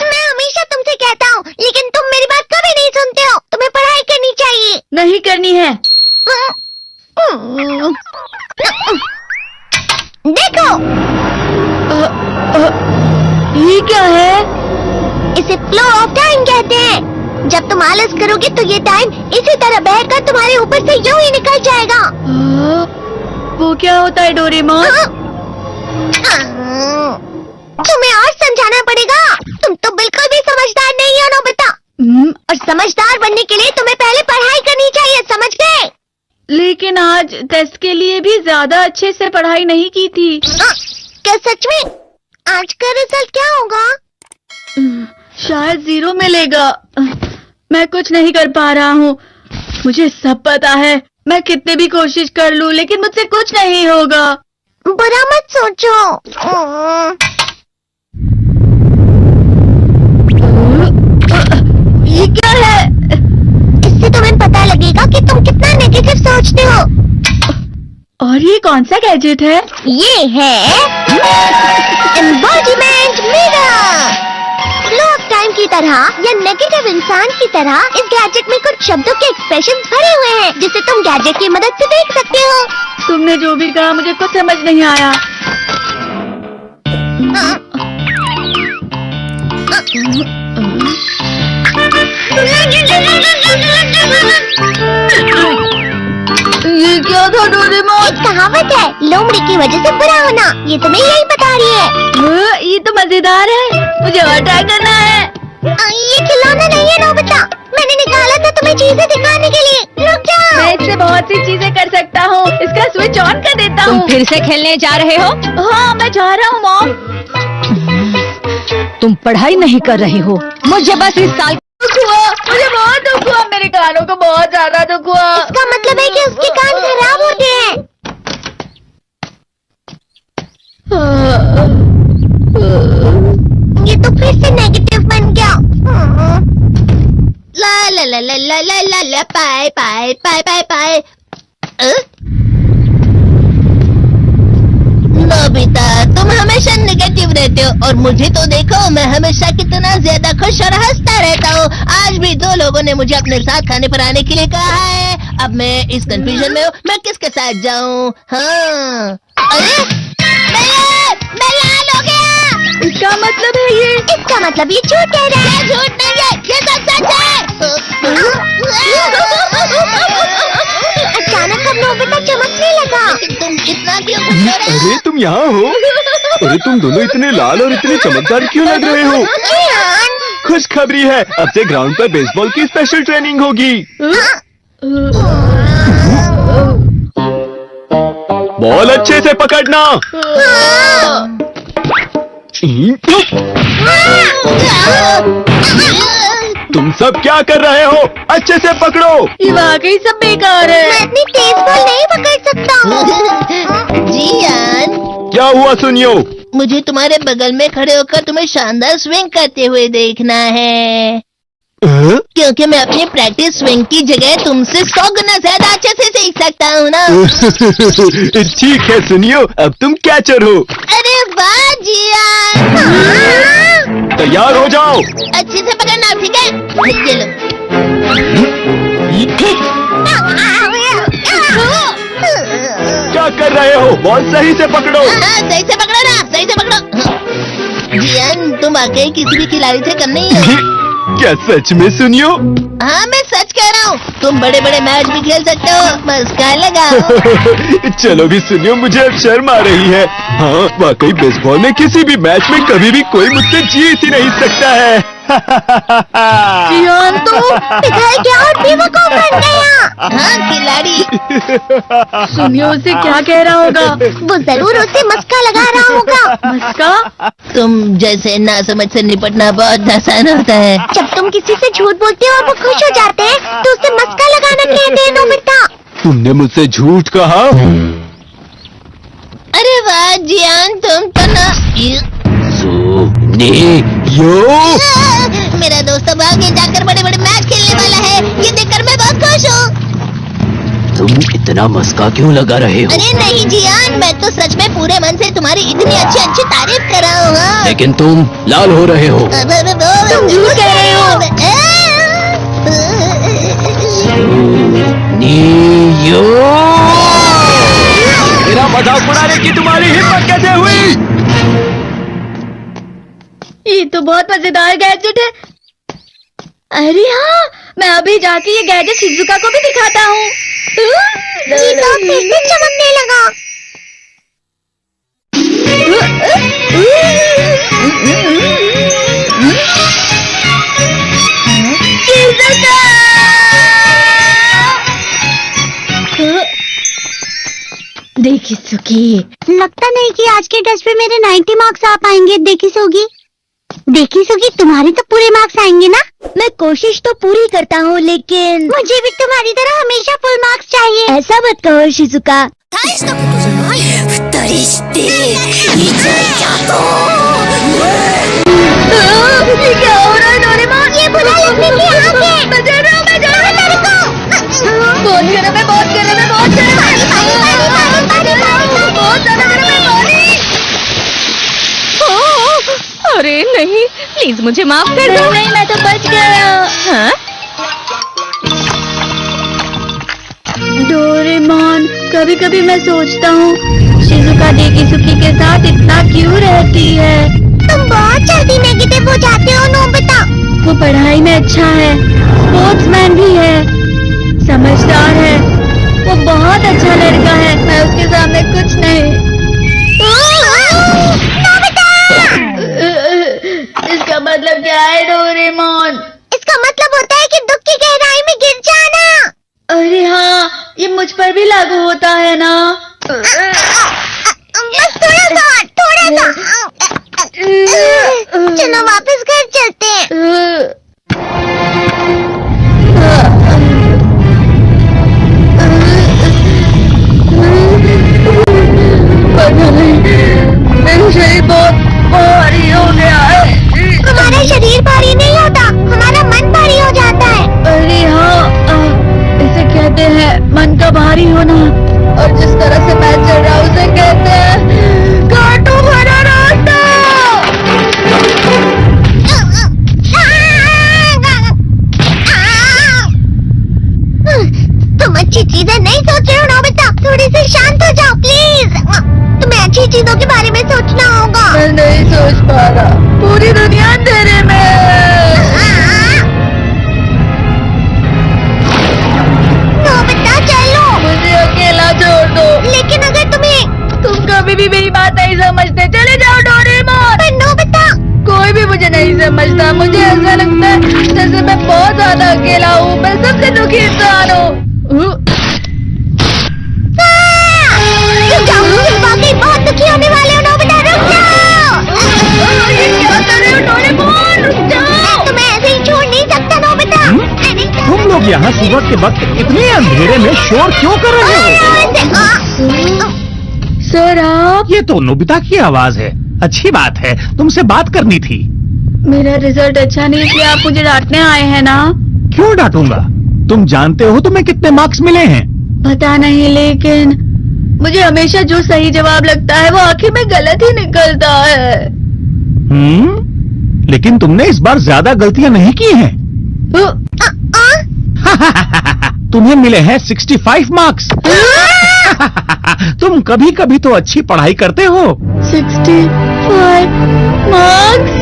मैं हमेशा तुमसे कहता हूँ, लेकिन तुम मेरी बात कभी नहीं सुनते हो। तुम्हें पढ़ाई करनी चाहिए। नहीं करनी है। देखो, ये क्या है? इसे फ्लो ऑफ टाइम कहते हैं। जब तुम आलस करोगे तो ये टाइम इसी तरह बहकर तुम्हारे ऊपर से यूं ही निकल जाएगा। वो क्या होता है डोरेमोन? तुम्हें और समझाना पड़ेगा। तुम तो बिल्कुल भी समझदार नहीं हो नोबिता। और समझदार बनने के लिए तुम्हें पहले पढ़ाई करनी चाहिए, समझ गए? लेकिन आज टेस्ट के लिए भी ज्यादा अच्छे से पढ़ाई नहीं की थी। क्या सच में? आज का रिजल्ट क्या होगा? शायद 0 मिलेगा। मैं कुछ नहीं कर पा रहा हूँ। मुझे सब पता है। मैं कितने भी कोशिश कर लूँ, लेकिन मुझसे कुछ नहीं होगा। बुरा मत सोचो। ये क्या है? इससे तुम्हें पता लगेगा कि तुम कितना नेगेटिव सोचते हो। और ये कौन सा गैजेट है? ये है embodiment mirror. Flow of time की तरह या नेगेटिव इंसान की तरह इस गैजेट में कुछ शब्दों के एक्सप्रेशंस भरे हुए हैं, जिसे तुम गैजेट की मदद से देख सकते हो। तुमने जो भी कहा मुझे कुछ समझ नहीं आया। ये क्या था डोरेमोन? एक कहावत है, लोमड़ी की वजह से बुरा होना। ये तुम्हें यही बता रही है। ये तो मजेदार है। मुझे और ट्राई करना है। ये खिलौना नहीं है नोबिता। मैंने निकाला था तुम्हें चीजें दिखाने के लिए। रुक जाओ। मैं इससे बहुत सी चीजें कर सकता हूँ। इसका स्विच ऑन कर देता तुम हूँ। फिर से खेलने जा रहे हो? हाँ, मैं जा रहा हूँ मॉम। तुम पढ़ाई नहीं कर रही हो। मुझे बस इस साल दुख हुआ। मुझे बहुत दुख हुआ। मेरे कानों को बहुत ज्यादा दुख हुआ। इसका मतलब है कि उसके कान खराब होते हैं। ये तो फिर से नेगेटिव बन गया। ला ला ला ला ला ला ला ला पाए पाए पाए पाए पाए। नोबिता, तुम हमेशा नेगेटिव रहते हो और मुझे तो देखो, मैं हमेशा कितना ज्यादा खुश और हंसता रहता हूँ। आज भी 2 लोगों ने मुझे अपने साथ खाने पर आने के लिए कहा है। अब मैं इस कंफ्यूजन में हूँ, मैं किसके साथ जाऊँ? हाँ, अरे मैं लाल हो गया। इसका मतलब है ये? इसका मतलब ये झूठ कह रहा है। झूठ नहीं है, ये सब सच है। अचानक अब नोबिता चमकने लगा। तुम इतना क्यों खुश हो रहे हो? अरे तुम यहाँ हो? अरे तुम दोनों इतने लाल और इतने चमकदार क्यों लग रहे हो? खुशखबरी है, अब से ग्राउंड पर बेसबॉल की स्पेशल ट्रेनिंग होगी। बॉल अच्छे से पकड़ना। तुम सब क्या कर रहे हो? अच्छे से पकड़ो। ये वाकई सब बेकार है। मैं इतनी तेज बॉल नहीं पकड़ सकता हूँ। जियान, क्या हुआ सुनियो? मुझे तुम्हारे बगल में खड़े होकर तुम्हें शानदार स्विंग करते हुए देखना है, क्योंकि मैं अपनी प्रैक्टिस स्विंग की जगह तुमसे 100 गुना ज्यादा अच्छे से सीख सकता हूँ ना। ठीक है सुनियो, अब तुम कैचर हो। अरे वाह जियान। हाँ। तैयार हो जाओ। अच्छे से पकड़ना, ठीक है? ये लो। क्या कर रहे हो? बॉल सही से पकड़ो। सही से पकड़ो ना, सही से पकड़ो। जियान, तुम वाकई किसी भी खिलाड़ी से कम नहीं हो। क्या सच में सुनियो? हाँ, मैं सच कह रहा हूँ। तुम बड़े बड़े मैच भी खेल सकते हो, मस्का लगाओ। चलो भी सुनियो, मुझे अब शर्म आ रही है। हाँ, वाकई बेसबॉल में किसी भी मैच में कभी भी कोई मुझसे जीत ही नहीं सकता है। जियान तो पिघल गया और बेवकूफ बन गया। हाँ, खिलाड़ी। सुनियो उसे क्या कह रहा होगा? वो जरूर उसे मस्का लगा रहा होगा। मस्का? तुम जैसे नासमझ से निपटना बहुत आसान होता है। जब तुम किसी से झूठ बोलते हो और वो खुश हो जाते हैं, तो उसे मस्का लगाना कहते हैं नोबिता। तुमने मुझसे झूठ कहा? अरे वाह जियान, तुम तो ना। मेरा दोस्त अब आगे जाकर बड़े बड़े मैच खेलने वाला है। ये देखकर मैं बहुत खुश हूँ। तुम इतना मस्का क्यों लगा रहे हो? अरे नहीं जियान, मैं तो सच में पूरे मन से तुम्हारी इतनी अच्छी अच्छी तारीफ कर रहा हूँ। हाँ। लेकिन तुम लाल हो रहे हो। तुम झूठ कह रहे हो। नीयो, मेरा मजाक उड़ाने की तुम्हारी हिम्मत कैसे हुई? ये तो बहुत मजेदार गैजेट है। अरे हाँ, मैं अभी जाके ये गैजेट शिजुका को भी दिखाता हूँ। ये तो फिर से चमकने लगा। देखी सुखी, लगता नहीं कि आज के टेस्ट पे मेरे 90 मार्क्स आ पाएंगे। देखी सोगी तुम्हारे तो पूरे मार्क्स आएंगे ना? मैं कोशिश तो पूरी करता हूँ, लेकिन मुझे भी तुम्हारी तरह हमेशा फुल मार्क्स चाहिए। ऐसा मत कहो शिजुका। ये क्या हो रहा है डोरेमोन? ये बुरा लगने की आँख है। मैं डर रहा हूँ, मैं डर रहा हूँ। मेरे को बहुत गरम है, बहुत गरम है, बहुत गरम है। बहुत ज्यादा गरम है पानी। अरे नहीं, प्लीज मुझे माफ कर दो। नहीं, मैं तो बच गया। हाँ? डोरेमोन, कभी कभी मैं सोचता हूँ शिजुका डेकिसुकी के साथ इतना क्यों रहती है। तुम बहुत जल्दी नेगेटिव हो जाते हो नोबिता। वो पढ़ाई में अच्छा है, स्पोर्ट्समैन भी है, समझदार है, वो बहुत अच्छा लड़का है। मैं उसके सामने कुछ नहीं। इसका मतलब क्या है डोरेमोन? इसका मतलब होता है कि दुख की गहराई में गिर जाना। अरे हाँ, ये मुझ पर भी लागू होता है ना। बस थोड़ा सा। चलो वापस घर चलते हैं। पता नहीं, मेरा शरीर बहुत भारी हो गया है। हमारा शरीर भारी नहीं होता, हमारा मन भारी हो जाता है। अरे हाँ, इसे कहते हैं मन का भारी होना। और जिस तरह से मैं चल रहा हूँ उसे कहते हैं कांटों भरा रास्ता। तुम अच्छी चीजें नहीं सोच रहे हो नोबिता। थोड़ी सी शांत हो जाओ प्लीज। तुम्हें अच्छी चीजों के बारे में सोचना होगा। मैं नहीं सोच पा रहा, पूरी दुनिया अंधेरे में। नोबिता चलो। मुझे अकेला छोड़ दो। लेकिन अगर तुम कभी भी मेरी बात नहीं समझते, चले जाओ डोरेमोन। पर नोबिता, कोई भी मुझे नहीं समझता। मुझे ऐसा लगता है जैसे मैं बहुत ज्यादा अकेला हूँ। मैं सबसे दुखी इंसान हूँ। रुक जाओ, तुम वाकई बहुत दुखी होने वाले हो नोबिता। रुक जाओ। ये क्या कर रहे हो डोरेमोन? रुक जाओ। मैं तुम्हें ऐसे ही छोड़ नहीं सकता नोबिता। अरे तुम लोग यहाँ सुबह के वक्त इतने अंधेरे में शोर क्यों कर रहे हो? सर आप? ये तो नोबिता की आवाज है। अच्छी बात है, तुमसे बात करनी थी। मेरा रिजल्ट अच्छा नहीं, इसलिए आप मुझे डांटने आए हैं ना? क्यों डांटूंगा? तुम जानते हो तुम्हें कितने मार्क्स मिले हैं? पता नहीं, लेकिन मुझे हमेशा जो सही जवाब लगता है वो आखिर में गलत ही निकलता है। लेकिन तुमने इस बार ज्यादा गलतियां नहीं की हैं। तुम्हें मिले हैं 65 मार्क्स। तुम कभी कभी तो अच्छी पढ़ाई करते हो। 65 मार्क्स?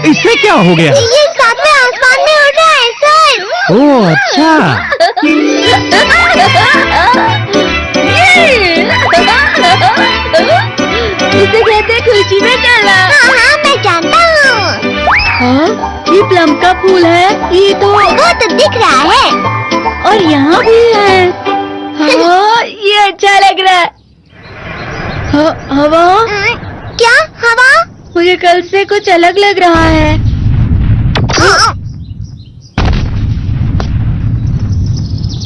इससे क्या हो गया? ये साथ में आसमान में उड़ रहा है सर। ओह अच्छा। इसे कहते हैं खुशी में चलना। हाँ, मैं जानता हूँ। हाँ, ये प्लम का फूल है। ये तो वो तो दिख रहा है। और यहाँ भी है। हाँ, ये अच्छा लग रहा है। हवा? क्या हवा? मुझे कल से कुछ अलग लग रहा है।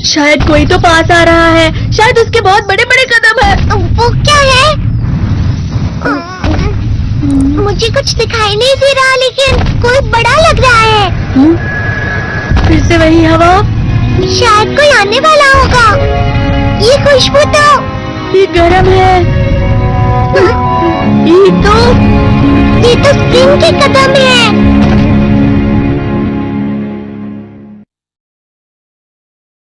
शायद कोई तो पास आ रहा है। शायद उसके बहुत बड़े बड़े कदम है। वो क्या है? मुझे कुछ दिखाई नहीं दे रहा, लेकिन कोई बड़ा लग रहा है। फिर से वही हवा। शायद कोई आने वाला होगा। ये खुशबू तो ये गरम है। ये तो स्प्रिंग के कदम है।